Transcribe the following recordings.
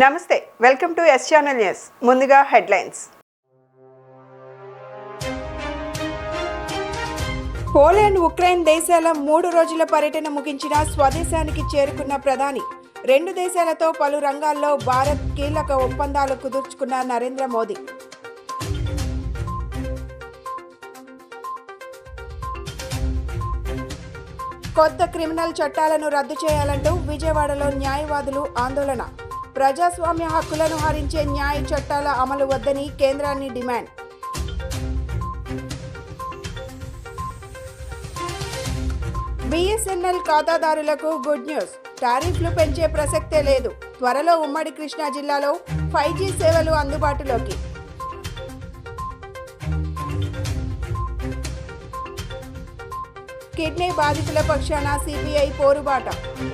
నమస్తే, welcome to S channel news. ముందుగా headlines. Poland, Ukraine దేశాల 3 రోజుల పర్యటన ముగించిన స్వదేశానికి చేరుకున్న ప్రధాని. 2 దేశాలతో పలు రంగాల్లో భారత్ కీలక ఒప్పందాలు కుదుర్చుకున్న నరేంద్ర మోదీ. కొత్త క్రిమినల్ చట్టాలను రద్దు చేయాలంటూ విజయవాడలో న్యాయవాదులు ఆందోళన. ప్రజాస్వామ్య హక్కులను హరించే న్యాయ చట్టాల అమలు వద్దని కేంద్రాన్ని డిమాండ్. బిఎస్ఎన్ఎల్ ఖాతాదారులకు గుడ్ న్యూస్. టారిఫ్లు పెంచే ప్రసక్తే లేదు. త్వరలో ఉమ్మడి కృష్ణా జిల్లాలో 5G సేవలు అందుబాటులోకి. కిడ్నీ బాధితుల పక్షాన సిపిఐ పోరుబాట.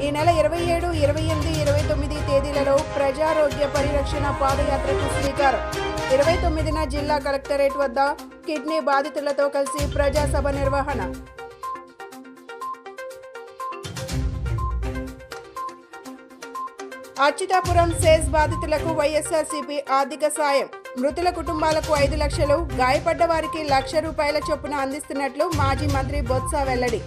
ఈ నెల 27, 28, 29 తేదీలలో ప్రజారోగ్య పరిరక్షణ పాదయాత్రకు శ్రీకారం. 29న జిల్లా కలెక్టరేట్ వద్ద కిడ్నీ బాధితులతో కలిసి ప్రజాసభ నిర్వహణ. అచ్యుతాపురం సేజ్ బాధితులకు వైఎస్ఆర్సీపీ ఆర్థిక సాయం. మృతుల కుటుంబాలకు 5 లక్షలు, గాయపడ్డ వారికి ₹1,00,000 చొప్పున అందిస్తున్నట్లు మాజీ మంత్రి బొత్స వెల్లడి.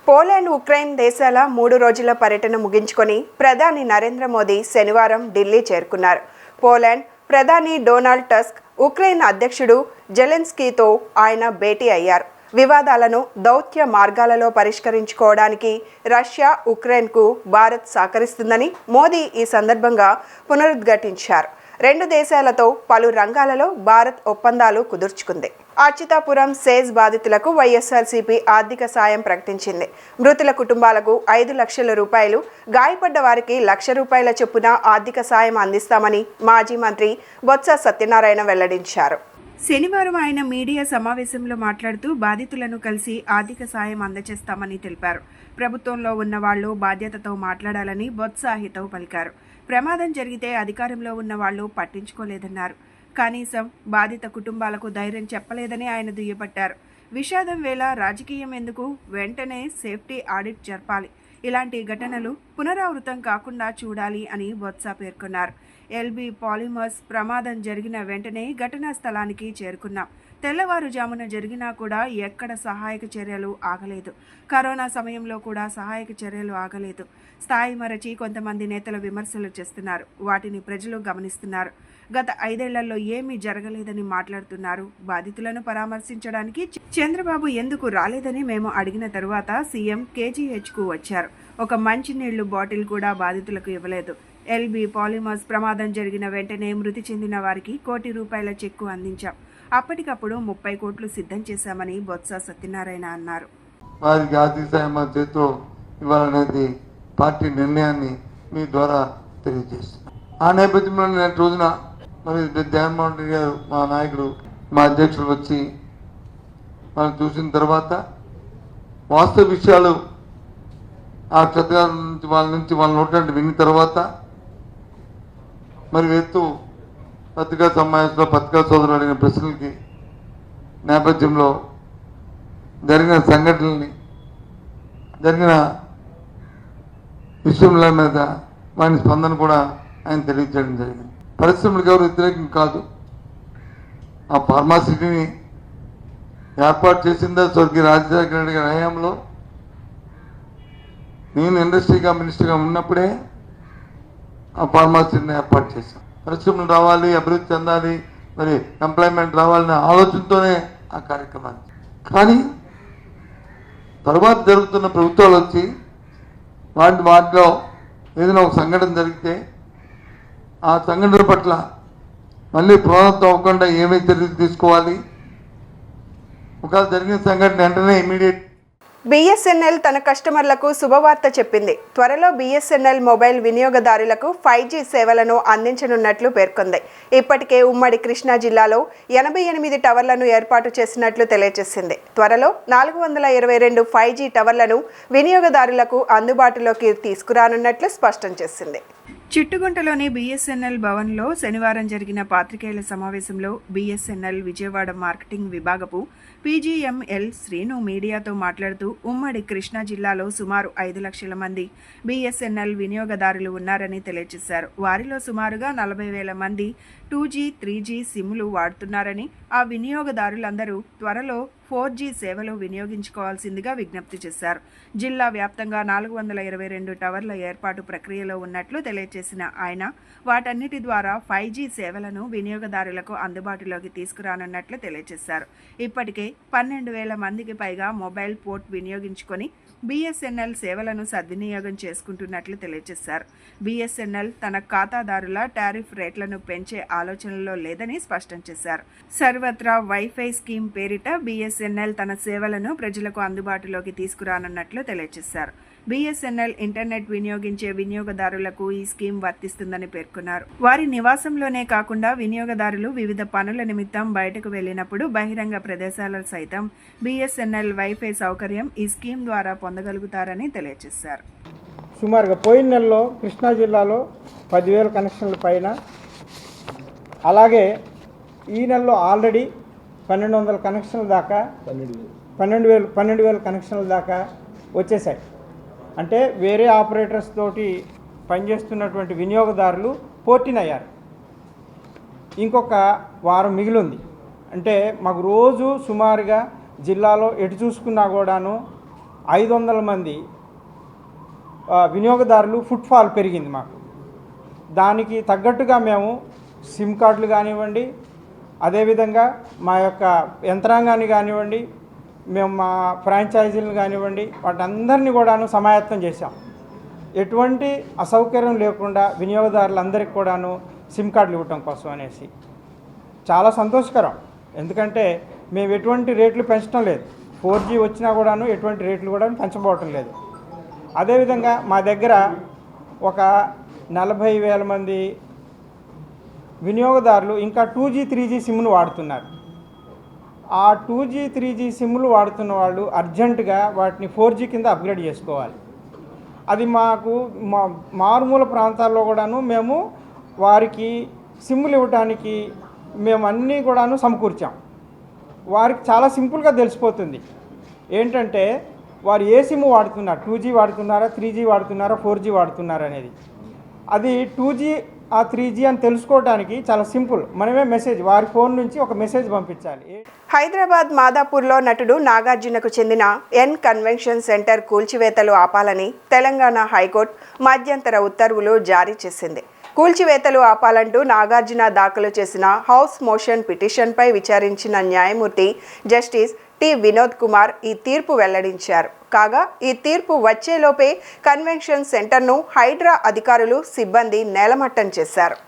పోలాండ్, ఉక్రెయిన్ దేశాల 3 రోజుల పర్యటన ముగించుకొని ప్రధాని నరేంద్ర మోదీ శనివారం ఢిల్లీ చేరుకున్నారు. పోలాండ్ ప్రధాని డొనాల్డ్ టస్క్, ఉక్రెయిన్ అధ్యక్షుడు జెలెన్స్కీతో ఆయన భేటీ అయ్యారు. వివాదాలను దౌత్య మార్గాలలో పరిష్కరించుకోవడానికి రష్యా, ఉక్రెయిన్కు భారత్ సహకరిస్తుందని మోదీ ఈ సందర్భంగా పునరుద్ఘాటించారు. 2 దేశాలతో పలు రంగాలలో భారత్ ఒప్పందాలు కుదుర్చుకుంది. అచ్యుతాపురం సేజ్ బాధితులకు వైఎస్ఆర్సీపీ ఆర్థిక సాయం ప్రకటించింది. మృతుల కుటుంబాలకు ₹5,00,000, గాయపడ్డ వారికి ₹1,00,000 చొప్పున ఆర్థిక సాయం అందిస్తామని మాజీ మంత్రి బొత్స సత్యనారాయణ వెల్లడించారు. శనివారం ఆయన మీడియా సమావేశంలో మాట్లాడుతూ బాధితులను కలిసి ఆర్థిక సాయం అందజేస్తామని తెలిపారు. ప్రభుత్వంలో ఉన్న వాళ్లు బాధ్యతతో మాట్లాడాలని బొత్స హితవు పలికారు. ప్రమాదం జరిగితే అధికారంలో ఉన్న వాళ్లు పట్టించుకోలేదన్నారు. కనీసం బాధిత కుటుంబాలకు ధైర్యం చెప్పలేదని ఆయన దుయ్యబట్టారు. విషాదం వేళ రాజకీయం ఎందుకు, వెంటనే సేఫ్టీ ఆడిట్ జరపాలి. ఇలాంటి ఘటనలు పునరావృతం కాకుండా చూడాలి అని బొత్స పేర్కొన్నారు. ఎల్బీ పాలిమర్స్ ప్రమాదం జరిగిన వెంటనే ఘటనా స్థలానికి చేరుకున్నాం. తెల్లవారుజామున జరిగినా కూడా ఎక్కడ సహాయక చర్యలు ఆగలేదు. కరోనా సమయంలో కూడా సహాయక చర్యలు ఆగలేదు. స్థాయి మరచి కొంతమంది నేతలు విమర్శలు చేస్తున్నారు. వాటిని ప్రజలు గమనిస్తున్నారు. గత 5 ఏళ్లలో ఏమీ జరగలేదని మాట్లాడుతున్నారు. బాధితులను పరామర్శించడానికి చంద్రబాబు ఎందుకు రాలేదని మేము అడిగిన తరువాత సీఎం కేజీహెచ్కు వచ్చారు. ఒక మంచినీళ్లు బాటిల్ కూడా బాధితులకు ఇవ్వలేదు. ఎల్బీ పాలిమర్స్ ప్రమాదం జరిగిన వెంటనే మృతి చెందిన వారికి ₹1,00,00,000 చెక్కు అందించాం. అప్పటికప్పుడు 30 కోట్లు సిద్ధం చేశామని బొత్స సత్యనారాయణ అన్నారు. వారికి ఆర్థిక సాయం చేతితో ఇవ్వాలనేది పార్టీ నిర్ణయాన్ని మీ ద్వారా తెలియజేస్తున్నాం. ఆ నేపథ్యంలో నేటి రోజున మరి జగన్మోహన్ రెడ్డి గారు, మా నాయకుడు, మా అధ్యక్షులు వచ్చి మనం చూసిన తర్వాత వాస్తవ విషయాలు ఆ క్షత్రియాల నుంచి వాళ్ళ నోటి విన్న తర్వాత మరి ఎత్తు పత్రికా సమావేశంలో పత్రికా సోదరులు అడిగిన ప్రశ్నలకి నేపథ్యంలో జరిగిన సంఘటనల్ని, జరిగిన విషయంల మీద వారి స్పందన కూడా ఆయన తెలియజేయడం జరిగింది. పరిశ్రమలకు ఎవరు వ్యతిరేకం కాదు. ఆ ఫార్మాసిటీని ఏర్పాటు చేసిందా స్వర్గీయ రాజశేఖర రెడ్డి గారి హయాంలో. నేను ఇండస్ట్రీగా మినిస్టర్గా ఉన్నప్పుడే ఆ ఫార్మాసిటీని ఏర్పాటు చేశాం. పరిశ్రమలు రావాలి, అభివృద్ధి చెందాలి, మరి ఎంప్లాయ్మెంట్ రావాలనే ఆలోచనతోనే ఆ కార్యక్రమాన్ని. కానీ తర్వాత జరుగుతున్న ప్రభుత్వాలు వచ్చి వాటిలో ఏదైనా ఒక సంఘటన జరిగితే ఆ సంఘటన పట్ల మళ్ళీ పునరావృతం అవ్వకుండా ఏమేమి చర్యలు తీసుకోవాలి, ఒకవేళ జరిగిన సంఘటన వెంటనే ఇమీడియట్. బిఎస్ఎన్ఎల్ తన కస్టమర్లకు శుభవార్త చెప్పింది. త్వరలో బిఎస్ఎన్ఎల్ మొబైల్ వినియోగదారులకు 5G సేవలను అందించనున్నట్లు పేర్కొంది. ఇప్పటికే ఉమ్మడి కృష్ణా జిల్లాలో 88 టవర్లను ఏర్పాటు చేసినట్లు తెలియజేసింది. త్వరలో 422 5G టవర్లను వినియోగదారులకు అందుబాటులోకి తీసుకురానున్నట్లు స్పష్టం చేసింది. చిట్టుగుంటలోని బిఎస్ఎన్ఎల్ భవన్లో శనివారం జరిగిన పాత్రికేయుల సమావేశంలో బిఎస్ఎన్ఎల్ విజయవాడ మార్కెటింగ్ విభాగపు పీజీఎంఎల్ శ్రీను మీడియాతో మాట్లాడుతూ ఉమ్మడి కృష్ణా జిల్లాలో సుమారు 5 లక్షల మంది బీఎస్ఎన్ఎల్ వినియోగదారులు ఉన్నారని తెలియజేశారు. వారిలో సుమారుగా 40,000 మంది 2G, 3G సిమ్లు వాడుతున్నారని, ఆ వినియోగదారులందరూ త్వరలో 4G సేవలు వినియోగించుకోవాల్సిందిగా విజ్ఞప్తి చేశారు. జిల్లా వ్యాప్తంగా 422 టవర్ల ఏర్పాటు ప్రక్రియలో ఉన్నట్లు తెలియజేసిన ఆయన వాటన్నిటి ద్వారా 5G సేవలను వినియోగదారులకు అందుబాటులోకి తీసుకురానున్నట్లు తెలియజేశారు. ఇప్పటికే 12,000 మందికి పైగా మొబైల్ పోర్ట్ వినియోగించుకొని బీఎస్ఎన్ఎల్ సేవలను సద్వినియోగం చేసుకుంటున్నట్లు తెలియజేశారు. బీఎస్ఎన్ఎల్ తన ఖాతాదారుల టారిఫ్ రేట్లను పెంచే ఆలోచనలో లేదని స్పష్టం చేశారు. సర్వత్రా వైఫై స్కీమ్ పేరిట బీఎస్ఎన్ఎల్ తన సేవలను ప్రజలకు అందుబాటులోకి తీసుకురానున్నట్లు తెలియజేశారు. బీఎస్ఎన్ఎల్ ఇంటర్నెట్ వినియోగించే వినియోగదారులకు ఈ స్కీమ్ వర్తిస్తుందని పేర్కొన్నారు. వారి నివాసంలోనే కాకుండా వినియోగదారులు వివిధ పనుల నిమిత్తం బయటకు వెళ్లినప్పుడు బహిరంగ ప్రదేశాలలో సైతం బీఎస్ఎన్ఎల్ వైఫై సౌకర్యం ఈ స్కీమ్ ద్వారా పొందగలుగుతారని తెలియజేశారు. సుమారుగా పోయిన నెలలో కృష్ణా జిల్లాలో 10,000 కనెక్షన్ల పైన, అలాగే ఈ నెలలో ఆల్రెడీ 1,200 కనెక్షన్ల దాకా 12,000 కనెక్షన్ల దాకా వచ్చేసాయి. అంటే వేరే ఆపరేటర్స్ తోటి పనిచేస్తున్నటువంటి వినియోగదారులు పోర్టిన్ అయ్యారు. ఇంకొక వారం మిగిలింది. అంటే మాకు రోజు సుమారుగా జిల్లాలో ఎటు చూసుకున్నా కూడాను 500 మంది వినియోగదారులు ఫుట్ఫాల్ పెరిగింది మాకు. దానికి తగ్గట్టుగా మేము సిమ్ కార్డులు కానివ్వండి, అదేవిధంగా మా యొక్క యంత్రాంగాన్ని కానివ్వండి, మేము మా ఫ్రాంచైజీలను కానివ్వండి, వాటందరినీ కూడాను సమాయత్తం చేశాం. ఎటువంటి అసౌకర్యం లేకుండా వినియోగదారులందరికీ కూడాను సిమ్ కార్డులు ఇవ్వటం కోసం అనేసి చాలా సంతోషకరం. ఎందుకంటే మేము ఎటువంటి రేట్లు పెంచడం లేదు. 4G వచ్చినా కూడాను ఎటువంటి రేట్లు కూడా పెంచబోవటం లేదు. అదేవిధంగా మా దగ్గర ఒక 40,000 మంది వినియోగదారులు ఇంకా 2G, 3G సిమ్ను వాడుతున్నారు. ఆ 2G, 3G సిమ్లు వాడుతున్న వాళ్ళు అర్జెంటుగా వాటిని 4G కింద అప్గ్రేడ్ చేసుకోవాలి. అది మాకు మారుమూల ప్రాంతాల్లో కూడాను మేము వారికి సిమ్లు ఇవ్వడానికి మేము అన్నీ కూడాను సమకూర్చాం. వారికి చాలా సింపుల్గా తెలిసిపోతుంది ఏంటంటే వారు ఏ సిమ్ వాడుతున్నారు, 2G వాడుతున్నారా, 3G వాడుతున్నారా, 4G వాడుతున్నారా అనేది. అది 2G ఆ 3G అని తెలుసుకోవడానికి చాలా సింపుల్. మనమే మెసేజ్ వారి ఫోన్ నుంచి ఒక మెసేజ్ పంపించాలి. హైదరాబాద్ మాదాపూర్లో నటుడు నాగార్జునకు చెందిన ఎన్ కన్వెన్షన్ సెంటర్ కూల్చివేతలు ఆపాలని తెలంగాణ హైకోర్టు మధ్యంతర ఉత్తర్వులు జారీ చేసింది. కూల్చివేతలు ఆపాలంటూ నాగార్జున దాఖలు చేసిన హౌస్ మోషన్ పిటిషన్పై విచారించిన న్యాయమూర్తి జస్టిస్ టి వినోద్ కుమార్ ఈ తీర్పు వెల్లడించారు. కాగా ఈ తీర్పు వచ్చేలోపే కన్వెన్షన్ సెంటర్ను హైడ్రా అధికారులు, సిబ్బంది నేలమట్టం చేశారు.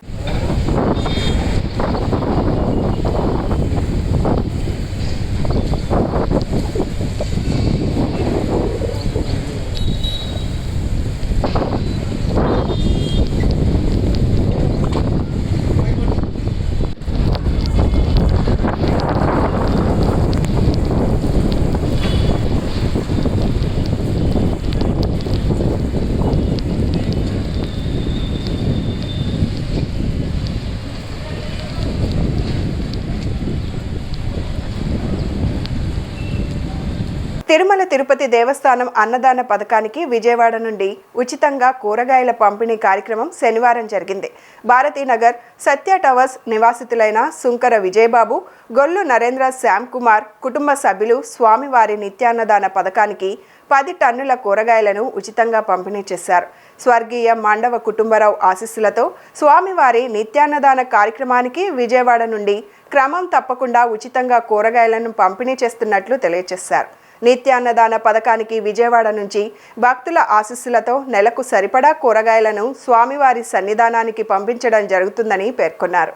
తిరుమల తిరుపతి దేవస్థానం అన్నదాన పథకానికి విజయవాడ నుండి ఉచితంగా కూరగాయల పంపిణీ కార్యక్రమం శనివారం జరిగింది. భారతీనగర్ సత్య టవర్స్ నివాసితులైన సుంకర విజయబాబు, గొల్లు నరేంద్ర శ్యామ్ కుమార్ కుటుంబ సభ్యులు స్వామివారి నిత్యాన్నదాన పథకానికి 10 టన్నుల కూరగాయలను ఉచితంగా పంపిణీ చేశారు. స్వర్గీయ మాండవ కుటుంబరావు ఆశీస్సులతో స్వామివారి నిత్యాన్నదాన కార్యక్రమానికి విజయవాడ నుండి క్రమం తప్పకుండా ఉచితంగా కూరగాయలను పంపిణీ చేస్తున్నట్లు తెలియజేశారు. నిత్యాన్నదాన పథకానికి విజయవాడ నుంచి భక్తుల ఆశీస్సులతో నెలకు సరిపడా కూరగాయలను స్వామివారి సన్నిధానానికి పంపించడం జరుగుతుందని పేర్కొన్నారు.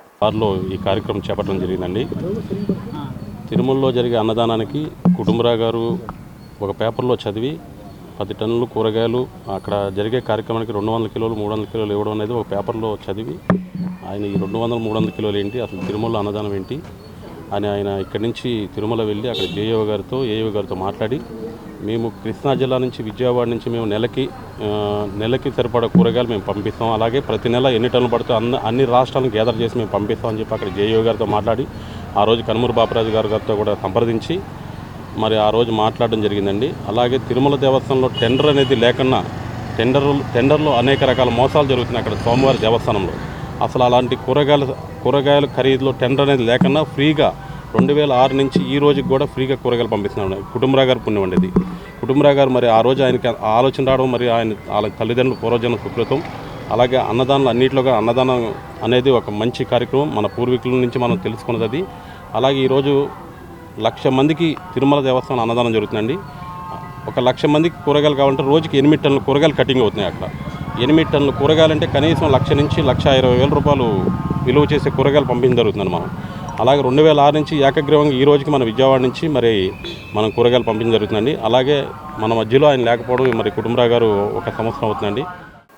ఈ కార్యక్రమం చేపట్టడం జరిగిందండి. తిరుమలలో జరిగే అన్నదానానికి కుటుంబరావు గారు ఒక పేపర్లో చదివి 10 టన్నులు కూరగాయలు అక్కడ జరిగే కార్యక్రమానికి 200 కిలోలు 300 కిలోలు ఇవ్వడం అనేది ఒక పేపర్లో చదివి ఆయన ఈ 200-300 కిలోలు ఏంటి, అసలు తిరుమలలో అన్నదానం ఏంటి అని ఆయన ఇక్కడి నుంచి తిరుమల వెళ్ళి అక్కడ జేఏఓ గారితో ఏఓ గారితో మాట్లాడి మేము కృష్ణా జిల్లా నుంచి విజయవాడ నుంచి మేము నెలకి సరిపడా కూరగాయలు మేము పంపిస్తాం, అలాగే ప్రతి నెల ఎన్ని టన్నులు పడితే అన్ని రాష్ట్రాలను గ్యాదర్ చేసి మేము పంపిస్తామని చెప్పి అక్కడ జేఏఓ గారితో మాట్లాడి ఆ రోజు కనుమూరు బాపరాజు గారితో కూడా సంప్రదించి మరి ఆ రోజు మాట్లాడడం జరిగిందండి. అలాగే తిరుమల దేవస్థానంలో టెండర్ అనేది లేకున్నా టెండర్లో అనేక రకాల మోసాలు జరుగుతున్నాయి అక్కడ స్వామివారి దేవస్థానంలో. అసలు అలాంటి కూరగాయల ఖరీదులో టెండర్ అనేది లేకున్నా ఫ్రీగా 2006 నుంచి ఈ రోజుకి కూడా ఫ్రీగా కూరగాయలు పంపిస్తున్నాడు. కుటుంబరావు గారు పుణ్యం అండి ఇది. కుటుంబరావు గారు మరి ఆ రోజు ఆయనకి ఆలోచన రావడం, మరి వాళ్ళ తల్లిదండ్రులు పూర్వజన్మ సుకృతం. అలాగే అన్నదానాలు అన్నింటిలోగా అన్నదానం అనేది ఒక మంచి కార్యక్రమం, మన పూర్వీకుల నుంచి మనం తెలుసుకున్నది అది. అలాగే ఈరోజు 1,00,000 మందికి తిరుమల దేవస్థానం అన్నదానం జరుగుతుందండి. 1,00,000 మందికి కూరగాయలు కావాలంటే రోజుకి 8 టన్నుల కూరగాయలు కటింగ్ అవుతున్నాయి అక్కడ. 8 టన్నుల కూరగాయలు అంటే కనీసం 1,00,000 నుంచి 1,20,000 రూపాయలు విలువ చేసే కూరగాయలు పంపించడం జరుగుతుంది మనం. అలాగే 2006 నుంచి ఏకగ్రీవంగా ఈ రోజుకి మన విజయవాడ నుంచి మరి మనం కూరగాయలు పంపించడం జరుగుతుందండి. అలాగే మన మధ్యలో ఆయన లేకపోవడం మరి కుటుంబరావు గారు 1 సంవత్సరం అవుతుందండి.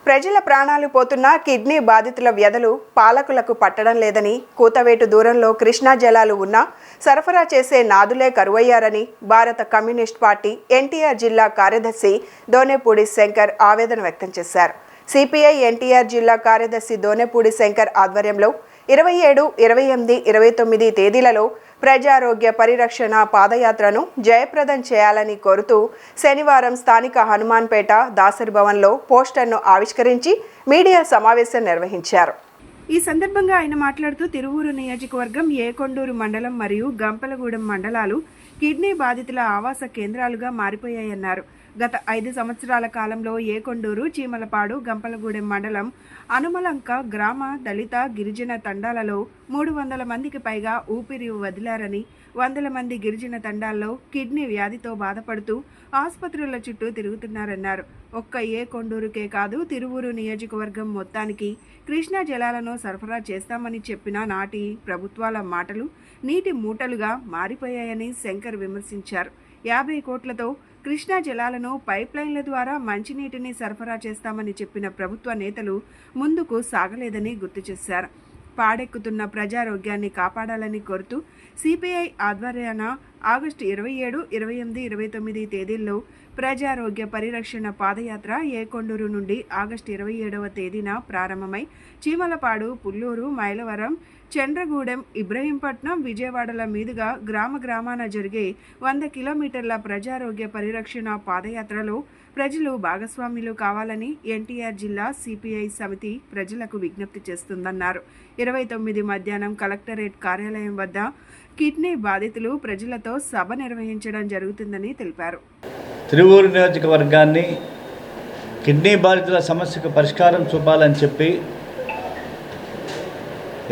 ప్రజల ప్రాణాలు పోతున్న కిడ్నీ బాధితుల వ్యధలు పాలకులకు పట్టడం లేదని, కూతవేటు దూరంలో కృష్ణా జలాలు ఉన్నా సరఫరా చేసే నాదులే కరువయ్యారని భారత కమ్యూనిస్ట్ పార్టీ ఎన్టీఆర్ జిల్లా కార్యదర్శి దోనేపూడి శంకర్ ఆవేదన వ్యక్తం చేశారు. సిపిఐ ఎన్టీఆర్ జిల్లా కార్యదర్శి దోనేపూడి శంకర్ ఆధ్వర్యంలో 27, 28, 29 తేదీలలో ప్రజారోగ్య పరిరక్షణ పాదయాత్రను జయప్రదం చేయాలని కోరుతూ శనివారం స్థానిక హనుమాన్పేట దాసరి భవన్లో పోస్టర్ను ఆవిష్కరించి మీడియా సమావేశం నిర్వహించారు. ఈ సందర్భంగా ఆయన మాట్లాడుతూ తిరువూరు నియోజకవర్గం ఏకొండూరు మండలం మరియు గంపలగూడెం మండలాలు కిడ్నీ బాధితుల ఆవాస కేంద్రాలుగా మారిపోయాయన్నారు. గత 5 సంవత్సరాల కాలంలో ఏకొండూరు, చీమలపాడు, గంపలగూడెం మండలం, అనుమలంక గ్రామ దళిత గిరిజన తండాలలో 300 మందికి పైగా ఊపిరి వదిలారని, 100 మంది గిరిజన తండాల్లో కిడ్నీ వ్యాధితో బాధపడుతూ ఆసుపత్రుల చుట్టూ తిరుగుతున్నారన్నారు. ఒక్క ఏకొండూరుకే కాదు, తిరువూరు నియోజకవర్గం మొత్తానికి కృష్ణా జలాలను సరఫరా చేస్తామని చెప్పిన నాటి ప్రభుత్వాల మాటలు నీటి మూటలుగా మారిపోయాయని శంకర్ విమర్శించారు. 50 కోట్లతో కృష్ణా జలాలను పైప్ లైన్ల ద్వారా మంచినీటిని సరఫరా చేస్తామని చెప్పిన ప్రభుత్వ నేతలు ముందుకు సాగలేదని గుర్తు చేశారు. పాడెక్కుతున్న ప్రజారోగ్యాన్ని కాపాడాలని కోరుతూ సిపిఐ ఆధ్వర్యాన ఆగస్టు 27, 28, 29 తేదీల్లో ప్రజారోగ్య పరిరక్షణ పాదయాత్ర ఏకొండూరు నుండి ఆగస్టు 27వ తేదీన ప్రారంభమై చీమలపాడు, పుల్లూరు, మైలవరం, చంద్రగూడెం, ఇబ్రహీంపట్నం, విజయవాడల మీదుగా గ్రామాన జరిగే 100 కిలోమీటర్ల ప్రజారోగ్య పరిరక్షణ పాదయాత్రలో ప్రజలు భాగస్వాములు కావాలని ఎన్టీఆర్ జిల్లా సిపిఐ సమితి ప్రజలకు విజ్ఞప్తి చేస్తుందన్నారు. 29 మధ్యాహ్నం కలెక్టరేట్ కార్యాలయం వద్ద కిడ్నీ బాధితులు ప్రజలతో సభ నిర్వహించడం జరుగుతుందని తెలిపారు. తిరువూరు నియోజకవర్గాన్ని కిడ్నీ బాధితుల సమస్యకు పరిష్కారం చూపాలని చెప్పి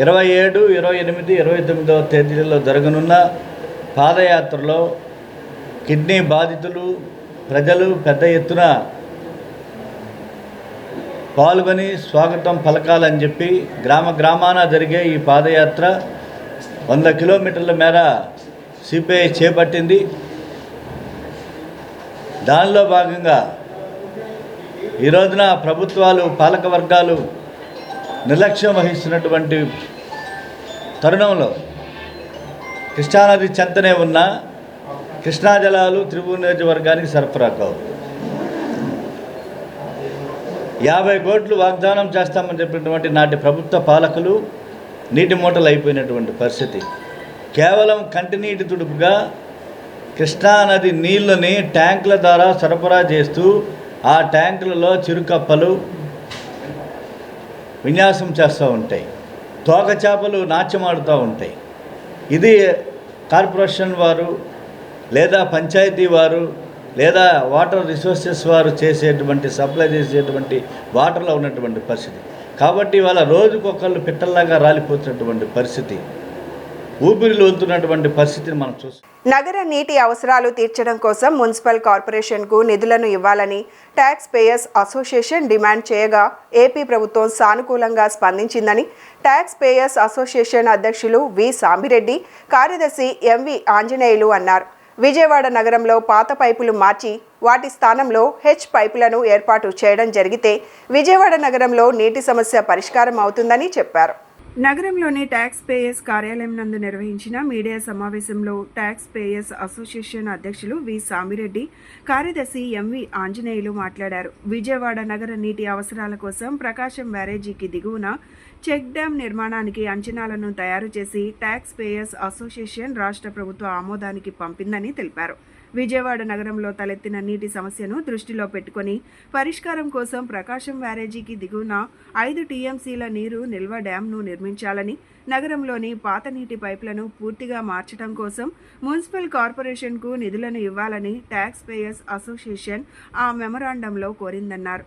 27, 28, 29వ తేదీలలో జరగనున్న పాదయాత్రలో కిడ్నీ బాధితులు ప్రజలు పెద్ద ఎత్తున పాల్గొని స్వాగతం పలకాలని చెప్పి గ్రామాన జరిగే ఈ పాదయాత్ర 100 కిలోమీటర్ల మేర సిపిఐ చేపట్టింది. దానిలో భాగంగా ఈ రోజున ప్రభుత్వాలు, పాలక వర్గాలు నిర్లక్ష్యం వహిస్తున్నటువంటి తరుణంలో కృష్ణానది చెంతనే ఉన్న కృష్ణా జలాలు తిరువూరు నియోజకవర్గానికి సరఫరా కావు. 50 కోట్లు వాగ్దానం చేస్తామని చెప్పినటువంటి నాటి ప్రభుత్వ పాలకులు నీటి మూటలు అయిపోయినటువంటి పరిస్థితి. కేవలం కంటినీటి తుడుపుగా కృష్ణానది నీళ్ళని ట్యాంకుల ద్వారా సరఫరా చేస్తూ ఆ ట్యాంకులలో చిరుకప్పలు విన్యాసం చేస్తూ ఉంటాయి, తోక చేపలు నాట్యమాడుతూ ఉంటాయి. ఇది కార్పొరేషన్ వారు లేదా పంచాయతీ వారు లేదా వాటర్ రిసోర్సెస్ వారు చేసేటువంటి సప్లై చేసేటువంటి వాటర్లో ఉన్నటువంటి పరిస్థితి. కాబట్టి వాళ్ళ రోజుకొకళ్ళు పిట్టల్లాగా రాలిపోతున్నటువంటి పరిస్థితి, ఊపిరిలో వెళ్తున్నటువంటి పరిస్థితిని మనం చూస్తాం. నగర నీటి అవసరాలు తీర్చడం కోసం మున్సిపల్ కార్పొరేషన్కు నిధులను ఇవ్వాలని ట్యాక్స్ పేయర్స్ అసోసియేషన్ డిమాండ్ చేయగా ఏపీ ప్రభుత్వం సానుకూలంగా స్పందించిందని ట్యాక్స్ పేయర్స్ అసోసియేషన్ అధ్యక్షులు వి సాంబిరెడ్డి, కార్యదర్శి ఎంవి ఆంజనేయులు అన్నారు. విజయవాడ నగరంలో పాత పైపులు మార్చి వాటి స్థానంలో హెచ్ పైపులను ఏర్పాటు చేయడం జరిగితే విజయవాడ నగరంలో నీటి సమస్య పరిష్కారం అవుతుందని చెప్పారు. నగరంలోని ట్యాక్స్ పేయర్స్ కార్యాలయం నందు నిర్వహించిన మీడియా సమావేశంలో ట్యాక్స్ పేయర్స్ అసోసియేషన్ అధ్యక్షులు వి సామిరెడ్డి, కార్యదర్శి ఎంవి ఆంజనేయులు మాట్లాడారు. విజయవాడ నగర నీటి అవసరాల కోసం ప్రకాశం బ్యారేజీకి దిగువన చెక్ డ్యాం నిర్మాణానికి అంచనాలను తయారు చేసి ట్యాక్స్ పేయర్స్ అసోసియేషన్ రాష్ట్ర ప్రభుత్వ ఆమోదానికి పంపిందని తెలిపారు. విజయవాడ నగరంలో తలెత్తిన నీటి సమస్యను దృష్టిలో పెట్టుకుని పరిష్కారం కోసం ప్రకాశం బ్యారేజీకి దిగువన 5 టీఎంసీల నీరు నిల్వ డ్యాంను నిర్మించాలని, నగరంలోని పాత నీటి పైపులను పూర్తిగా మార్చడం కోసం మున్సిపల్ కార్పొరేషన్కు నిధులను ఇవ్వాలని ట్యాక్స్ పేయర్స్ అసోసియేషన్ ఆ మెమరాండంలో కోరిందన్నారు.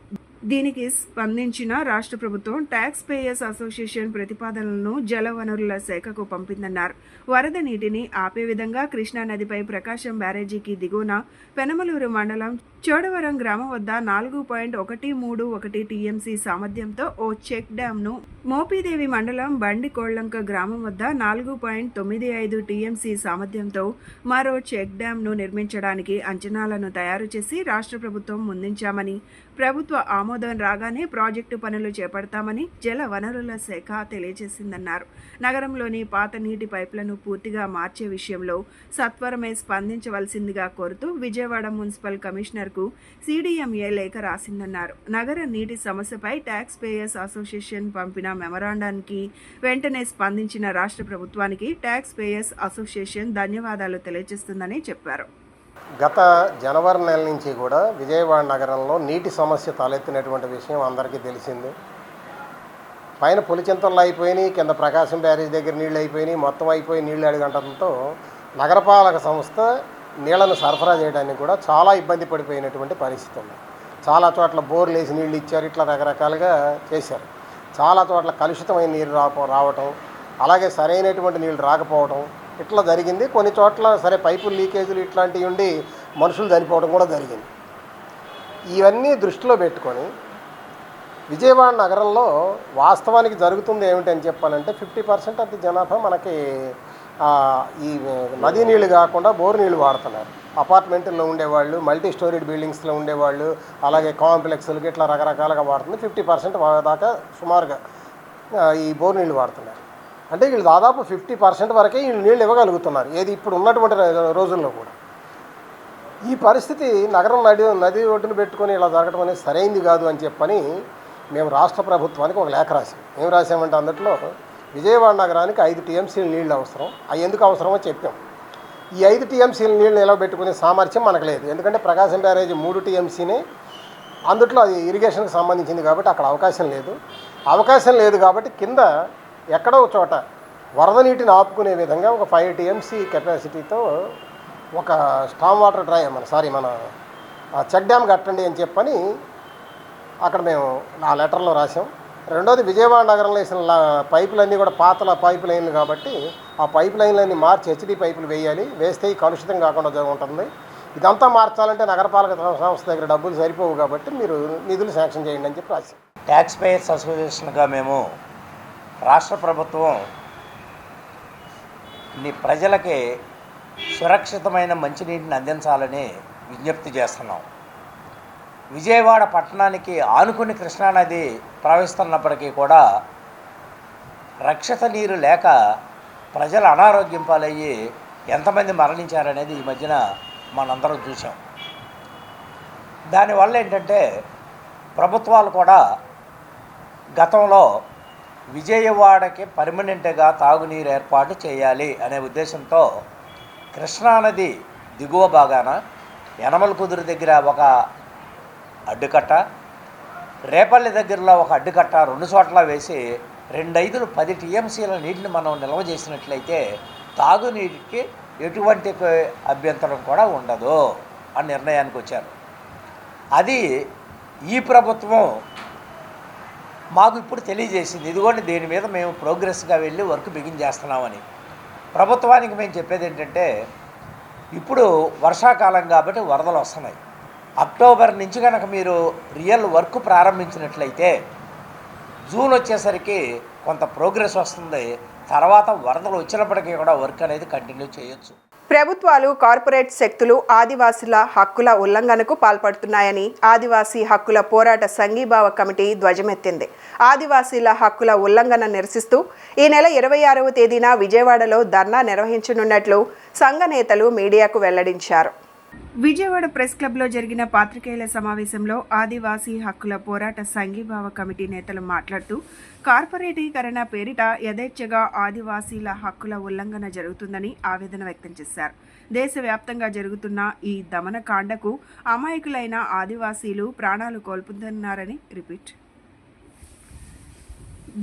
దీనికి స్పందించిన రాష్ట్ర ప్రభుత్వం ట్యాక్స్ పేయర్స్ అసోసియేషన్ ప్రతిపాదనలను జలవనరుల శాఖకు పంపిందన్నారు. వరద నీటిని ఆపే విధంగా కృష్ణానదిపై ప్రకాశం బ్యారేజీకి దిగువన పెనమలూరు మండలం చోడవరం గ్రామం వద్ద 4.131 టీఎంసీ సామర్థ్యంతో ఓ చెక్ డ్యాంను, మోపిదేవి మండలం బండికోళ్లంక గ్రామం వద్ద 4.95 టీఎంసీ సామర్థ్యంతో మరో చెక్ డ్యాంను నిర్మించడానికి అంచనాలను తయారు చేసి రాష్ట్ర ప్రభుత్వం ముందుంచామని, ప్రభుత్వ ఆమోదం రాగానే ప్రాజెక్టు పనులు చేపడతామని జల వనరుల శాఖ తెలియజేసిందన్నారు. నగరంలోని పాత నీటి పైపులను పూర్తిగా మార్చే విషయంలో సత్వరమే స్పందించవలసిందిగా కోరుతూ విజయవాడ మున్సిపల్ కమిషనర్కు CDMA లేఖ రాసిందన్నారు. నగర నీటి సమస్యపై ట్యాక్స్ పేయర్స్ అసోసియేషన్ పంపిన మెమరాండానికి వెంటనే స్పందించిన రాష్ట్ర ప్రభుత్వానికి ట్యాక్స్ పేయర్స్ అసోసియేషన్ ధన్యవాదాలు తెలియజేస్తుందని చెప్పారు. గత జనవరి నెల నుంచి కూడా విజయవాడ నగరంలో నీటి సమస్య తలెత్తినటువంటి విషయం అందరికీ తెలిసిందే. పైన పులిచింతలు అయిపోయినాయి, కింద ప్రకాశం బ్యారేజ్ దగ్గర నీళ్ళు అయిపోయినాయి, మొత్తం అయిపోయి నీళ్ళు అడిగంటంతో నగరపాలక సంస్థ నీళ్లను సరఫరా చేయడానికి కూడా చాలా ఇబ్బంది పడిపోయినటువంటి పరిస్థితి ఉంది. చాలా చోట్ల బోర్లు వేసి నీళ్ళు ఇచ్చారు, ఇట్లా రకరకాలుగా చేశారు. చాలా చోట్ల కలుషితమైన నీరు రావటం, అలాగే సరైనటువంటి నీళ్ళు రాకపోవడం ఇట్లా జరిగింది. కొన్ని చోట్ల సరే పైపులు లీకేజీలు ఇట్లాంటివి ఉండి మనుషులు చనిపోవడం కూడా జరిగింది. ఇవన్నీ దృష్టిలో పెట్టుకొని విజయవాడ నగరంలో వాస్తవానికి జరుగుతుంది ఏమిటని చెప్పాలంటే 50% ఆఫ్ ది జనాభా మనకి ఈ నదీ నీళ్ళు కాకుండా బోరు నీళ్ళు వాడుతున్నారు. అపార్ట్మెంట్లో ఉండేవాళ్ళు, మల్టీ స్టోరీడ్ బిల్డింగ్స్లో ఉండేవాళ్ళు, అలాగే కాంప్లెక్స్లకి ఇట్లా రకరకాలుగా వాడుతుంది. 50% దాకా సుమారుగా ఈ బోరు నీళ్ళు వాడుతున్నారు. అంటే వీళ్ళు దాదాపు 50% వరకే వీళ్ళు నీళ్ళు ఇవ్వగలుగుతున్నారు, ఏది ఇప్పుడు ఉన్నటువంటి రోజుల్లో కూడా. ఈ పరిస్థితి నగరం నది ఒడ్డును పెట్టుకొని ఇలా జరగడం అనేది సరైంది కాదు అని చెప్పని మేము రాష్ట్ర ప్రభుత్వానికి ఒక లేఖ రాసాం. ఏం రాసామంటే అందులో విజయవాడ నగరానికి 5 టీఎంసీల నీళ్ళు అవసరం, అవి ఎందుకు అవసరమో చెప్పాం. ఈ 5 టీఎంసీల నీళ్ళు నిలబెట్టుకునే సామర్థ్యం మనకు లేదు. ఎందుకంటే ప్రకాశం బ్యారేజ్ 3 టీఎంసీనే, అందుట్లో అది ఇరిగేషన్కి సంబంధించింది కాబట్టి అక్కడ అవకాశం లేదు కాబట్టి కింద ఎక్కడో చోట వరద నీటిని ఆపుకునే విధంగా ఒక 5 టీఎంసీ కెపాసిటీతో ఒక స్టామ్ వాటర్ మన చెక్ డ్యామ్ కట్టండి అని చెప్పని అక్కడ మేము ఆ లెటర్లో రాసాం. రెండోది విజయవాడ నగరంలో వేసిన పైపులన్నీ కూడా పాతల పైపు లైన్లు కాబట్టి ఆ పైప్ లైన్లన్నీ మార్చి HD పైపులు వేయాలి, వేస్తే ఈ కలుషితం కాకుండా ఉంటుంది. ఇదంతా మార్చాలంటే నగరపాలక సంస్థ దగ్గర డబ్బులు సరిపోవు కాబట్టి మీరు నిధులు శాంక్షన్ చేయండి అని చెప్పి రాసాం. ట్యాక్స్ పేయర్స్ అసోసియేషన్గా మేము రాష్ట్ర ప్రభుత్వం ప్రజలకి సురక్షితమైన మంచినీటిని అందించాలని విజ్ఞప్తి చేస్తున్నాం. విజయవాడ పట్టణానికి ఆనుకుని కృష్ణానది ప్రవహిస్తున్నప్పటికీ కూడా రక్షిత నీరు లేక ప్రజలు అనారోగ్యం పాలయ్యి ఎంతమంది మరణించారనేది ఈ మధ్యన మనందరం చూసాం. దానివల్ల ఏంటంటే ప్రభుత్వాలు కూడా గతంలో విజయవాడకి పర్మనెంట్గా తాగునీరు ఏర్పాటు చేయాలి అనే ఉద్దేశంతో కృష్ణానది దిగువ భాగాన యనమల కుదురు దగ్గర ఒక అడ్డుకట్ట, రేపల్లి దగ్గరలో ఒక అడ్డుకట్ట 2 చోట్ల వేసి 2 10 టీఎంసీల నీటిని మనం నిల్వ చేసినట్లయితే తాగునీటికి ఎటువంటి అభ్యంతరం కూడా ఉండదు అని నిర్ణయానికి వచ్చారు. అది ఈ ప్రభుత్వం మాకు ఇప్పుడు తెలియజేసింది. ఇదిగోండి దీని మీద మేము ప్రోగ్రెస్గా వెళ్ళి వర్క్ బిగిన్ చేస్తున్నామని. ప్రభుత్వానికి మేము చెప్పేది ఏంటంటే ఇప్పుడు వర్షాకాలం కాబట్టి వరదలు వస్తున్నాయి. అక్టోబర్ నుంచి కనుక మీరు రియల్ వర్క్ ప్రారంభించినట్లయితే జూన్ వచ్చేసరికి కొంత ప్రోగ్రెస్ వస్తుంది. తర్వాత వరదలు వచ్చినప్పటికీ కూడా వర్క్ అనేది కంటిన్యూ చేయొచ్చు. ప్రభుత్వాలు, కార్పొరేట్ శక్తులు ఆదివాసీల హక్కుల ఉల్లంఘనకు పాల్పడుతున్నాయని ఆదివాసీ హక్కుల పోరాట సంఘీభావ కమిటీ ధ్వజమెత్తింది. ఆదివాసీల హక్కుల ఉల్లంఘన నిరసిస్తూ ఈ నెల 26వ తేదీన విజయవాడలో ధర్నా నిర్వహించనున్నట్లు సంఘ నేతలు మీడియాకు వెల్లడించారు. విజయవాడ ప్రెస్ క్లబ్లో జరిగిన పాత్రికేయుల సమావేశంలో ఆదివాసీ హక్కుల పోరాట సంఘీభావ కమిటీ నేతలు మాట్లాడుతూ కార్పొరేటీకరణ పేరిట యథేచ్ఛగా ఆదివాసీల హక్కుల ఉల్లంఘన జరుగుతుందని ఆవేదన వ్యక్తం చేశారు. దేశవ్యాప్తంగా జరుగుతున్న ఈ దమనకాండకు అమాయకులైన ఆదివాసీలు ప్రాణాలు కోల్పోతున్నారని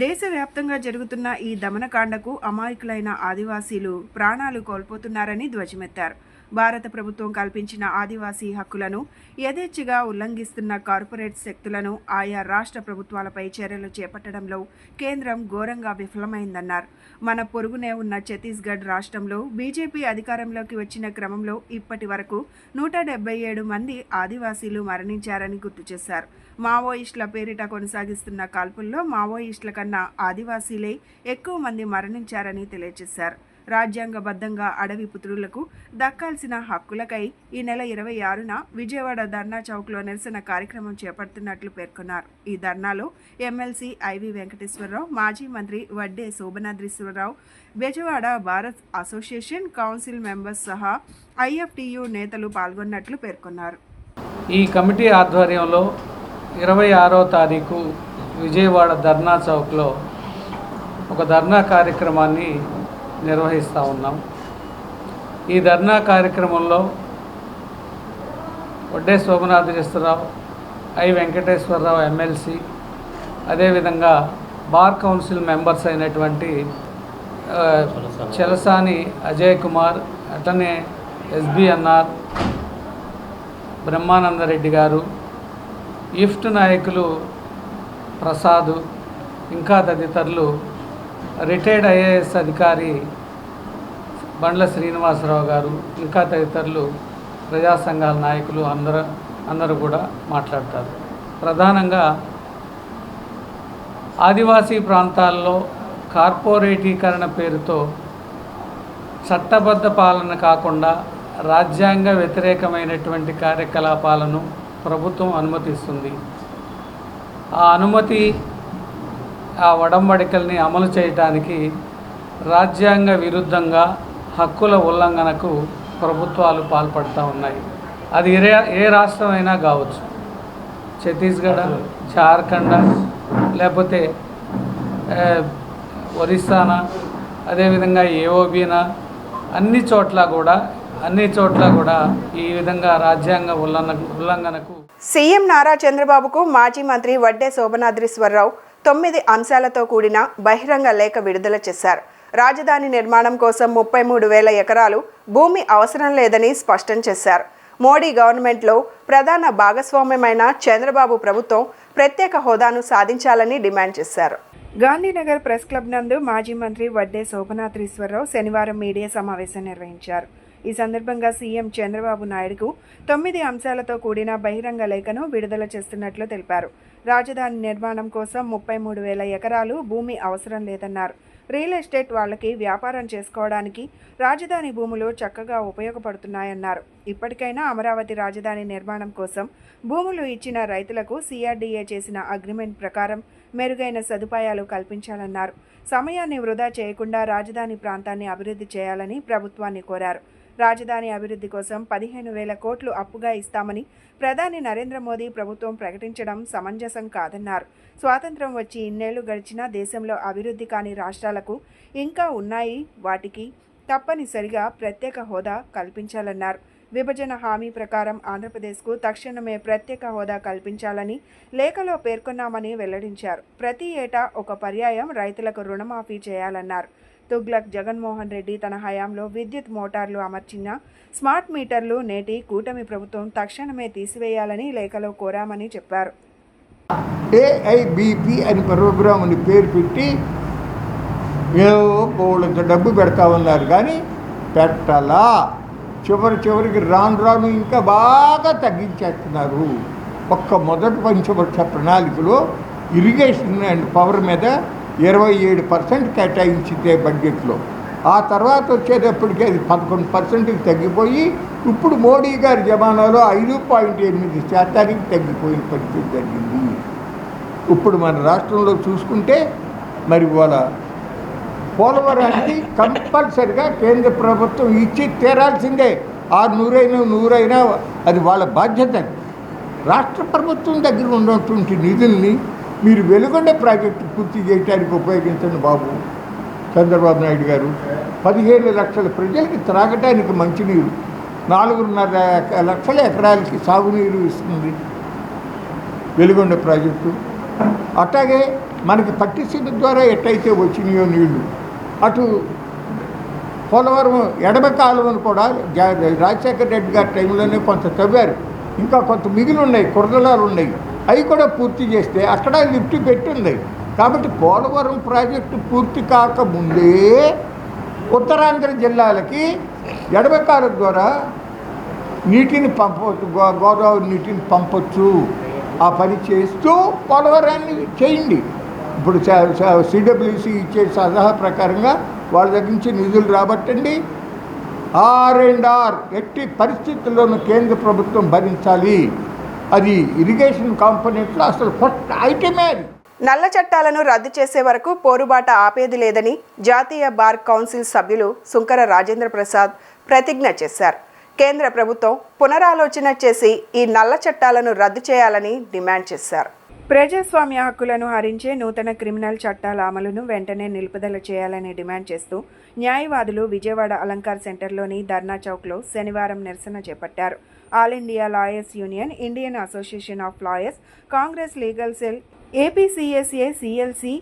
దేశవ్యాప్తంగా జరుగుతున్న ఈ దమనకాండకు అమాయకులైన ఆదివాసీలు ప్రాణాలు కోల్పోతున్నారని ధ్వజమెత్తారు. భారత ప్రభుత్వం కల్పించిన ఆదివాసీ హక్కులను యథేచ్ఛగా ఉల్లంఘిస్తున్న కార్పొరేట్ శక్తులను ఆయా రాష్ట్ర ప్రభుత్వాలపై చర్యలు చేపట్టడంలో కేంద్రం ఘోరంగా విఫలమైందన్నారు. మన పొరుగునే ఉన్న ఛత్తీస్గఢ్ రాష్ట్రంలో బీజేపీ అధికారంలోకి వచ్చిన క్రమంలో ఇప్పటి వరకు 177 మంది ఆదివాసీలు మరణించారని గుర్తు చేశారు. మావోయిస్టుల పేరిట కొనసాగిస్తున్న కాల్పుల్లో మావోయిస్టుల కన్నా ఆదివాసీలే ఎక్కువ మంది మరణించారని తెలియజేశారు. రాజ్యాంగబద్ధంగా అడవి పుత్రులకు దక్కాల్సిన హక్కులకై ఈ నెల 26న విజయవాడ ధర్నా చౌక్లో నిరసన కార్యక్రమం చేపడుతున్నట్లు పేర్కొన్నారు. ఈ ధర్నాలో ఎమ్మెల్సీ ఐవి వెంకటేశ్వరరావు, మాజీ మంత్రి Vadde Sobhanadreeswararao, Bezawada Bharat association council members సహా ఐఎఫ్టియు నేతలు పాల్గొన్నట్లు పేర్కొన్నారు. ఈ కమిటీ ఆధ్వర్యంలో 26వ తారీఖు విజయవాడ ధర్నా చౌక్లో ఒక ధర్నా కార్యక్రమాన్ని నిర్వహిస్తూ ఉన్నాం. ఈ ధర్నా కార్యక్రమంలో వడ్డే శోభనాద్రీశ్వరరావు, ఐ వెంకటేశ్వరరావు ఎమ్మెల్సీ, అదేవిధంగా బార్ కౌన్సిల్ మెంబర్స్ అయినటువంటి చెలసాని అజయ్ కుమార్, అట్లనే ఎస్బిఎన్ఆర్, బ్రహ్మానందరెడ్డి గారు, ఇఫ్ట్ నాయకులు ప్రసాద్, ఇంకా తదితరులు, రిటైర్డ్ ఐఏఎస్ అధికారి బండ్ల శ్రీనివాసరావు గారు, ఇంకా తదితరులు, ప్రజా సంఘాల నాయకులు అందరూ కూడా మాట్లాడతారు. ప్రధానంగా ఆదివాసీ ప్రాంతాల్లో కార్పొరేటీకరణ పేరుతో చట్టబద్ధ పాలన కాకుండా రాజ్యాంగ వ్యతిరేకమైనటువంటి కార్యకలాపాలను ప్రభుత్వం అనుమతిస్తుంది. ఆ అనుమతి, ఆ ఒడంబడికల్ని అమలు చేయటానికి రాజ్యాంగ విరుద్ధంగా హక్కుల ఉల్లంఘనకు ప్రభుత్వాలు పాల్పడుతూ ఉన్నాయి. అది ఏ రాష్ట్రమైనా కావచ్చు, ఛత్తీస్గఢ్, జార్ఖండ్, లేకపోతే ఒరిస్సానా, అదేవిధంగా ఏఓబీనా, అన్ని చోట్ల కూడా ఈ విధంగా రాజ్యాంగ ఉల్లంఘనకు సీఎం నారా చంద్రబాబుకు మాజీ మంత్రి వడ్డే శోభనాద్రీశ్వరరావు 9 అంశాలతో కూడిన బహిరంగ లేఖ విడుదల చేశారు. రాజధాని నిర్మాణం కోసం 33,000 ఎకరాలు భూమి అవసరం లేదని స్పష్టం చేశారు. మోడీ గవర్నమెంట్లో ప్రధాన భాగస్వామ్యమైన చంద్రబాబు ప్రభుత్వం ప్రత్యేక హోదాను సాధించాలని డిమాండ్ చేశారు. గాంధీనగర్ ప్రెస్ క్లబ్ నందు మాజీ మంత్రి వడ్డే శోభనాద్రీశ్వరరావు శనివారం మీడియా సమావేశం నిర్వహించారు. ఈ సందర్భంగా సీఎం చంద్రబాబు నాయుడుకు 9 అంశాలతో కూడిన బహిరంగ లేఖను విడుదల చేస్తున్నట్లు తెలిపారు. రాజధాని నిర్మాణం కోసం 33,000 ఎకరాలు భూమి అవసరం లేదన్నారు. రియల్ ఎస్టేట్ వాళ్ళకి వ్యాపారం చేసుకోవడానికి రాజధాని భూములు చక్కగా ఉపయోగపడుతున్నాయన్నారు. ఇప్పటికైనా అమరావతి రాజధాని నిర్మాణం కోసం భూములు ఇచ్చిన రైతులకు సిఆర్డీఏ చేసిన అగ్రిమెంట్ ప్రకారం మెరుగైన సదుపాయాలు కల్పించాలన్నారు. సమయాన్ని వృధా చేయకుండా రాజధాని ప్రాంతాన్ని అభివృద్ధి చేయాలని ప్రభుత్వాన్ని కోరారు. రాజధాని అభివృద్ధి కోసం 15,000 కోట్లు అప్పుగా ఇస్తామని ప్రధాని నరేంద్ర మోదీ ప్రభుత్వం ప్రకటించడం సమంజసం కాదన్నారు. స్వాతంత్రం వచ్చి ఇన్నేళ్లు గడిచినా దేశంలో అభివృద్ధి కాని రాష్ట్రాలకు ఇంకా ఉన్నాయి, వాటికి తప్పనిసరిగా ప్రత్యేక హోదా కల్పించాలన్నారు. విభజన హామీ ప్రకారం ఆంధ్రప్రదేశ్కు తక్షణమే ప్రత్యేక హోదా కల్పించాలని లేఖలో పేర్కొన్నామని వెల్లడించారు. ప్రతి ఏటా ఒక పర్యాయం రైతులకు రుణమాఫీ చేయాలన్నారు. తుగ్లక్ జగన్మోహన్ రెడ్డి తన హయాంలో విద్యుత్ మోటార్లు అమర్చిన స్మార్ట్ మీటర్లు నేటి కూటమి ప్రభుత్వం తక్షణమే తీసివేయాలని లేఖలో కోరామని చెప్పారు. ఏఐబిపి అని ప్రోగ్రామ్ అని పేరు పెట్టి ఏవో బోళ్ళంత డబ్బు పెడతా ఉన్నారు, కానీ పెట్టాలా. చివరికి రాను ఇంకా బాగా తగ్గించేస్తున్నారు. మొదటి పంచవర్ష ప్రణాళికలో ఇరిగేషన్ అండ్ పవర్ మీద 27% కేటాయించిందే బడ్జెట్లో. ఆ తర్వాత వచ్చేటప్పటికి అది 11%కి తగ్గిపోయి ఇప్పుడు మోడీ గారి జమానాలో 5.8% తగ్గిపోయిన పరిస్థితి జరిగింది. ఇప్పుడు మన రాష్ట్రంలో చూసుకుంటే మరి వాళ్ళ పోలవరానికి కంపల్సరిగా కేంద్ర ప్రభుత్వం ఇచ్చి తీరాల్సిందే. నూరైనా అది వాళ్ళ బాధ్యత. రాష్ట్ర ప్రభుత్వం దగ్గర ఉన్నటువంటి నిధుల్ని మీరు వెలుగొండ ప్రాజెక్టు పూర్తి చేయడానికి ఉపయోగించండి బాబు. చంద్రబాబు నాయుడు గారు 15 లక్షల ప్రజలకి త్రాగటానికి మంచినీరు, 4.5 లక్షల ఎకరాలకి సాగునీరు ఇస్తుంది వెలుగొండ ప్రాజెక్టు. అట్లాగే మనకి పట్టిసీమ ద్వారా ఎట్టయితే వచ్చినాయో నీళ్లు, అటు పోలవరం ఎడమ కాలువను కూడా రాజశేఖర రెడ్డి గారి టైంలోనే కొంత తవ్వారు, ఇంకా కొంత మిగిలి ఉన్నాయి, కురదలాలు ఉన్నాయి, అవి కూడా పూర్తి చేస్తే అక్కడ లిఫ్ట్ పెట్టింది. కాబట్టి పోలవరం ప్రాజెక్టు పూర్తి కాకముందే ఉత్తరాంధ్ర జిల్లాలకి ఎడమ కాలువ ద్వారా నీటిని పంపవచ్చు, గోదావరి నీటిని పంపొచ్చు. ఆ పని చేస్తూ పోలవరాన్ని చేయండి. ఇప్పుడు సిడబ్ల్యూసి ఇచ్చే సలహా ప్రకారంగా వాళ్ళ దగ్గర నుంచి నిధులు రాబట్టండి. R&R ఎట్టి పరిస్థితుల్లోనూ కేంద్ర ప్రభుత్వం భరించాలి. అది ఇరిగేషన్ కాంపోనెంట్లో అసలు ఫస్ట్ ఐటమే అది. నల్ల చట్టాలను రద్దు చేసే వరకు పోరుబాట ఆపేది లేదని జాతీయ బార్ కౌన్సిల్ సభ్యులు సుంకర రాజేంద్ర ప్రసాద్ ప్రతిజ్ఞ చేశారు. కేంద్ర ప్రభుత్వం పునరాలోచన చేసి ఈ నల్ల చట్టాలను రద్దు చేయాలని డిమాండ్ చేశారు. ప్రజాస్వామ్య హక్కులను హరించే నూతన క్రిమినల్ చట్టాల అమలును వెంటనే నిలుపుదల చేయాలని డిమాండ్ చేస్తూ న్యాయవాదులు విజయవాడ అలంకార్ సెంటర్లోని ధర్నా చౌక్లో శనివారం నిరసన చేపట్టారు. All India Lawyers Union, Indian Association of Lawyers, Congress legal cell, APCSA, CLC,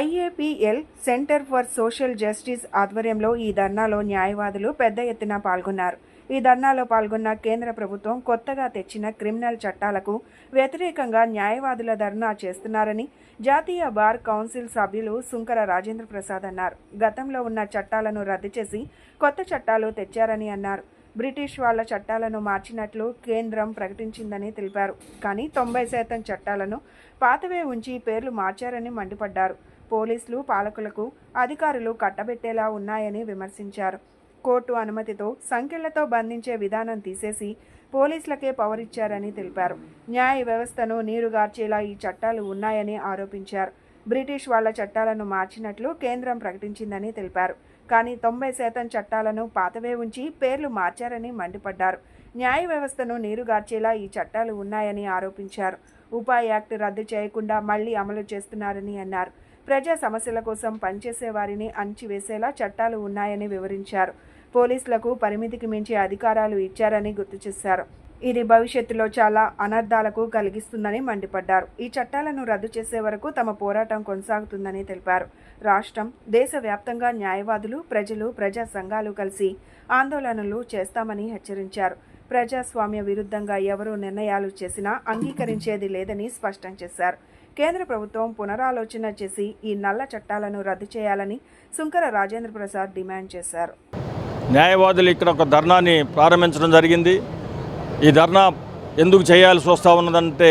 IAPL, Centre for Social Justice ఆధ్వర్యంలో ఈ ధర్నాలో న్యాయవాదులు పెద్ద ఎత్తున పాల్గొన్నారు. ఈ ధర్నాలో పాల్గొన్న కేంద్ర ప్రభుత్వం కొత్తగా తెచ్చిన క్రిమినల్ చట్టాలకు వ్యతిరేకంగా న్యాయవాదుల ధర్నా చేస్తున్నారని జాతీయ బార్ కౌన్సిల్ సభ్యులు సుంకర రాజేంద్ర ప్రసాద్ అన్నారు. గతంలో ఉన్న చట్టాలను రద్దు చేసి కొత్త చట్టాలు తెచ్చారని అన్నారు. బ్రిటిష్ వాళ్ల చట్టాలను మార్చినట్లు కేంద్రం ప్రకటించిందని తెలిపారు. కానీ 90% చట్టాలను పాతవే ఉంచి పేర్లు మార్చారని మండిపడ్డారు. పోలీసులు పాలకులకు అధికారులు కట్టబెట్టేలా ఉన్నాయని విమర్శించారు. కోర్టు అనుమతితో సంఖ్యలతో బంధించే విధానం తీసేసి పోలీసులకే పవర్ ఇచ్చారని తెలిపారు. న్యాయ వ్యవస్థను నీరుగార్చేలా ఈ చట్టాలు ఉన్నాయని ఆరోపించారు. బ్రిటిష్ వాళ్ల చట్టాలను మార్చినట్లు కేంద్రం ప్రకటించిందని తెలిపారు. కానీ 90% చట్టాలను పాతవే ఉంచి పేర్లు మార్చారని మండిపడ్డారు. న్యాయ వ్యవస్థను నీరుగార్చేలా ఈ చట్టాలు ఉన్నాయని ఆరోపించారు. ఉపా యాక్ట్ రద్దు చేయకుండా మళ్లీ అమలు చేస్తున్నారని అన్నారు. ప్రజా సమస్యల కోసం పనిచేసే వారిని అణచివేసేలా చట్టాలు ఉన్నాయని వివరించారు. పోలీసులకు పరిమితికి మించి అధికారాలు ఇచ్చారని గుర్తు చేశారు. ఇది భవిష్యత్తులో చాలా అనర్థాలకు కలిగిస్తుందని మండిపడ్డారు. ఈ చట్టాలను రద్దు చేసే వరకు తమ పోరాటం కొనసాగుతుందని తెలిపారు. రాష్ట్రం, దేశవ్యాప్తంగా న్యాయవాదులు, ప్రజలు, ప్రజా సంఘాలు కలిసి ఆందోళనలు చేస్తామని హెచ్చరించారు. ప్రజాస్వామ్య విరుద్ధంగా ఎవరూ నిర్ణయాలు చేసినా అంగీకరించేది లేదని స్పష్టం చేశారు. కేంద్ర ప్రభుత్వం పునరాలోచన చేసి ఈ నల్ల చట్టాలను రద్దు చేయాలని సుంకర రాజేంద్ర ప్రసాద్ డిమాండ్ చేశారు. న్యాయవాదులు ఇక్కడ ఒక ధర్నాని ప్రారంభించడం జరిగింది. ఈ ధర్నా ఎందుకు చేయాల్సి వస్తూ ఉన్నదంటే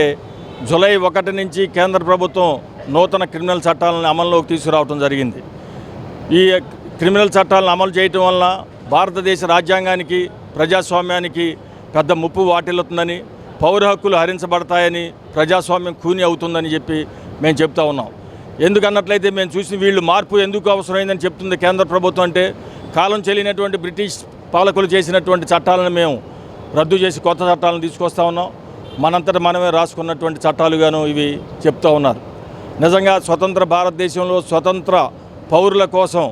జూలై 1 నుంచి కేంద్ర ప్రభుత్వం నూతన క్రిమినల్ చట్టాలను అమల్లోకి తీసుకురావడం జరిగింది. ఈ క్రిమినల్ చట్టాలను అమలు చేయటం వల్ల భారతదేశ రాజ్యాంగానికి, ప్రజాస్వామ్యానికి పెద్ద ముప్పు వాటిల్లుతుందని, పౌర హక్కులు హరించబడతాయని, ప్రజాస్వామ్యం కూని అవుతుందని చెప్పి మేము చెప్తా ఉన్నాం. ఎందుకన్నట్లయితే మేము చూసి వీళ్ళు మార్పు ఎందుకు అవసరమైందని చెప్తుంది కేంద్ర ప్రభుత్వం అంటే, కాలం చెల్లినటువంటి బ్రిటిష్ పాలకులు చేసినటువంటి చట్టాలను మేము రద్దు చేసి కొత్త చట్టాలను తీసుకొస్తా ఉన్నాం. మనంతట మనమే రాసుకున్నటువంటి చట్టాలుగాను ఇవి చెప్తూ ఉన్నారు. నిజంగా స్వతంత్ర భారతదేశంలో స్వతంత్ర పౌరుల కోసం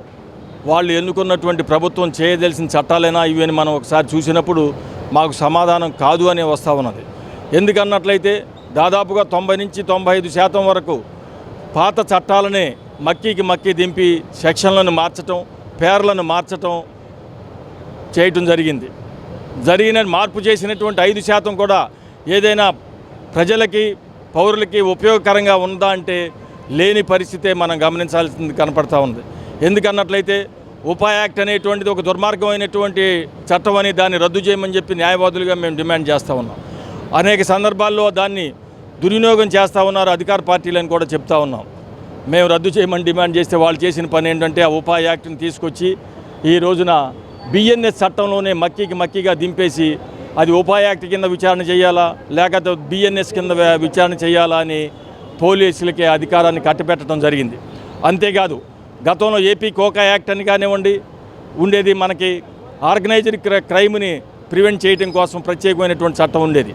వాళ్ళు ఎన్నుకున్నటువంటి ప్రభుత్వం చేయదలిసిన చట్టాలైనా ఇవి అని మనం ఒకసారి చూసినప్పుడు మాకు సమాధానం కాదు అనే వస్తూ ఉన్నది. ఎందుకన్నట్లయితే దాదాపుగా 90 నుంచి 95% వరకు పాత చట్టాలనే మక్కి దింపి సెక్షన్లను మార్చటం, పేర్లను మార్చటం చేయటం జరిగింది. జరిగిన మార్పు చేసినటువంటి 5% కూడా ఏదైనా ప్రజలకి, పౌరులకి ఉపయోగకరంగా ఉందా అంటే లేని పరిస్థితే మనం గమనించాల్సింది కనపడతా ఉంది. ఎందుకన్నట్లయితే ఉపా యాక్ట్ అనేటువంటిది ఒక దుర్మార్గమైనటువంటి చట్టం అని దాన్ని రద్దు చేయమని చెప్పి న్యాయవాదులుగా మేము డిమాండ్ చేస్తూ ఉన్నాం. అనేక సందర్భాల్లో దాన్ని దుర్వినియోగం చేస్తూ ఉన్నారు అధికార పార్టీలను కూడా చెప్తా ఉన్నాం. మేము రద్దు చేయమని డిమాండ్ చేస్తే వాళ్ళు చేసిన పని ఏంటంటే ఆ ఉపా యాక్ట్ని తీసుకొచ్చి ఈ రోజున బిఎన్ఎస్ చట్టంలోనే మక్కిగా దింపేసి అది ఉపా యాక్ట్ కింద విచారణ చేయాలా లేకపోతే బిఎన్ఎస్ కింద విచారణ చేయాలా అని పోలీసులకి అధికారాన్ని కట్టబెట్టడం జరిగింది. అంతేకాదు గతంలో ఏపీ కోకా యాక్ట్ అని కానివ్వండి ఉండేది, మనకి ఆర్గనైజ్డ్ క్రైమ్ని ప్రివెంట్ చేయడం కోసం ప్రత్యేకమైనటువంటి చట్టం ఉండేది.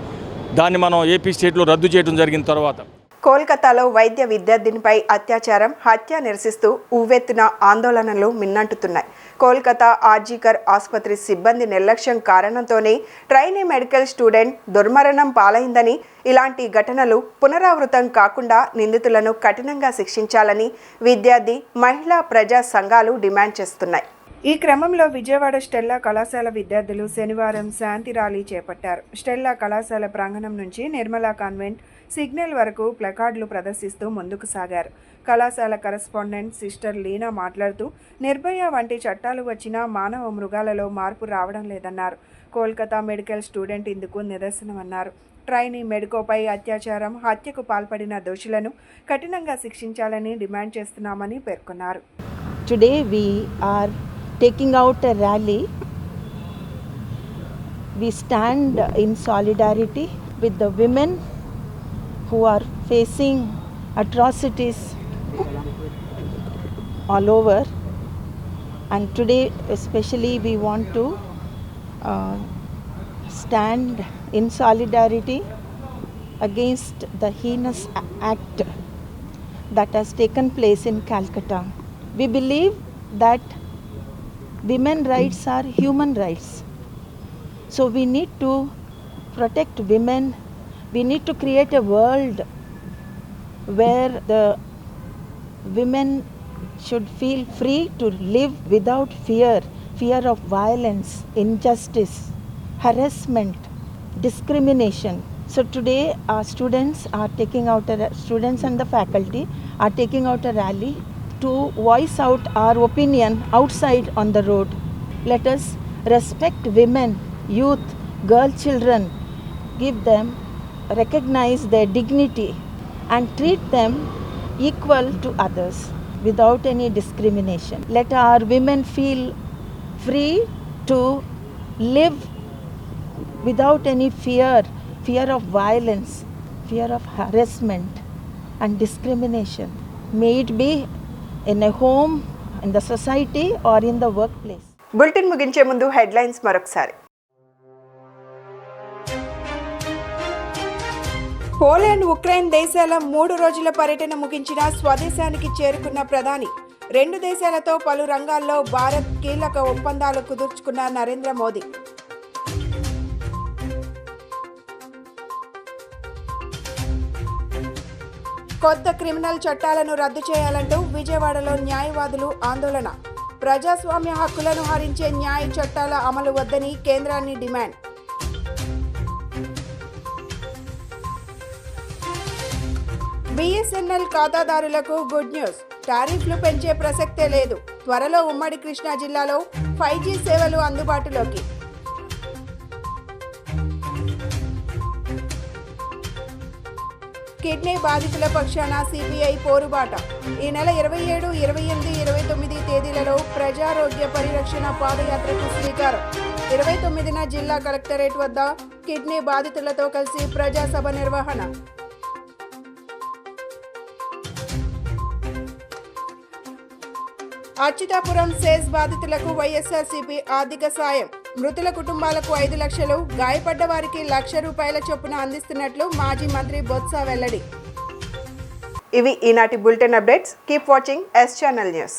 దాన్ని మనం ఏపీ స్టేట్లో రద్దు చేయడం జరిగిన తర్వాత కోల్కతాలో వైద్య విద్యార్థినిపై అత్యాచారం, హత్య నిరసిస్తూ ఉవ్వెత్తున ఆందోళనలు మిన్నంటుతున్నాయి. కోల్కతా ఆర్జీకర్ ఆసుపత్రి సిబ్బంది నిర్లక్ష్యం కారణంతోనే ట్రైనీ మెడికల్ స్టూడెంట్ దుర్మరణం పాలైందని, ఇలాంటి ఘటనలు పునరావృతం కాకుండా నిందితులను కఠినంగా శిక్షించాలని విద్యార్థి, మహిళా ప్రజా సంఘాలు డిమాండ్ చేస్తున్నాయి. ఈ క్రమంలో విజయవాడ స్టెల్లా కళాశాల విద్యార్థులు శనివారం శాంతి ర్యాలీ చేపట్టారు. స్టెల్లా కళాశాల ప్రాంగణం నుంచి నిర్మలా కాన్వెంట్ సిగ్నల్ వరకు ప్లకార్డులు ప్రదర్శిస్తూ ముందుకు సాగారు. కళాశాల కరెస్పాండెంట్ సిస్టర్ లీనా మాట్లాడుతూ, నిర్భయ వంటి చట్టాలు వచ్చినా మానవ మృగాలలో మార్పు రావడం లేదన్నారు. కోల్కతా మెడికల్ స్టూడెంట్ ఇందుకు నిదర్శనమన్నారు. ట్రైనీ మెడికోపై అత్యాచారం, హత్యకు పాల్పడిన దోషులను కఠినంగా శిక్షించాలని డిమాండ్ చేస్తున్నామని పేర్కొన్నారు. Today we are taking out a rally. We stand in solidarity with the women who are facing atrocities all over, and today especially we want to stand in solidarity against the heinous act that has taken place in Calcutta. We believe that women rights are human rights. So we need to protect women. We need to create a world where the women should feel free to live without fear of violence, injustice, harassment, discrimination. So today our students and the faculty are taking out a rally to voice out our opinion outside on the road. Let us respect women, youth, girl children, recognize their dignity and treat them equal to others without any discrimination. Let our women feel free to live without any fear of violence, fear of harassment and discrimination. May it be in a home, in the society or in the workplace. Bulletin ముగించే ముందు headlines మరొకసారి. Poland, Ukraine దేశాల 3 రోజుల పర్యటన ముగించిన స్వదేశానికి చేరుకున్న ప్రధాని. 2 దేశాలతో పలు రంగాల్లో భారత్ కీలక ఒప్పందాలు కుదుర్చుకున్న నరేంద్ర మోదీ. కొత్త క్రిమినల్ చట్టాలను రద్దు చేయాలంటూ విజయవాడలో న్యాయవాదులు ఆందోళన. ప్రజాస్వామ్య హక్కులను హరించే న్యాయ చట్టాల అమలు వద్దని కేంద్రాన్ని డిమాండ్. BSNL ఖాతాదారులకు గుడ్ న్యూస్. టారిఫ్లు పెంచే ప్రసక్తే లేదు. త్వరలో ఉమ్మడి కృష్ణా జిల్లాలో 5G సేవలు అందుబాటులోకి. కిడ్నీ బాధితుల పక్షాన సిపిఐ పోరుబాట. ఈ నెల 27, 28, 29 తేదీలలో ప్రజారోగ్య పరిరక్షణ పాదయాత్రకు శ్రీకారం. 29న జిల్లా కలెక్టరేట్ వద్ద కిడ్నీ బాధితులతో కలిసి ప్రజాసభ నిర్వహణ. అచ్యుతాపురం సేజ్ బాధితులకు వైఎస్ఆర్సీపీ ఆర్థిక సాయం. మృతుల కుటుంబాలకు 5 లక్షలు, గాయపడ్డ వారికి ₹1,00,000 చొప్పున అందిస్తున్నట్లు మాజీ మంత్రి బొత్స వెల్లడి. ఇవి ఈనాటి bulletin updates. Keep watching S channel news.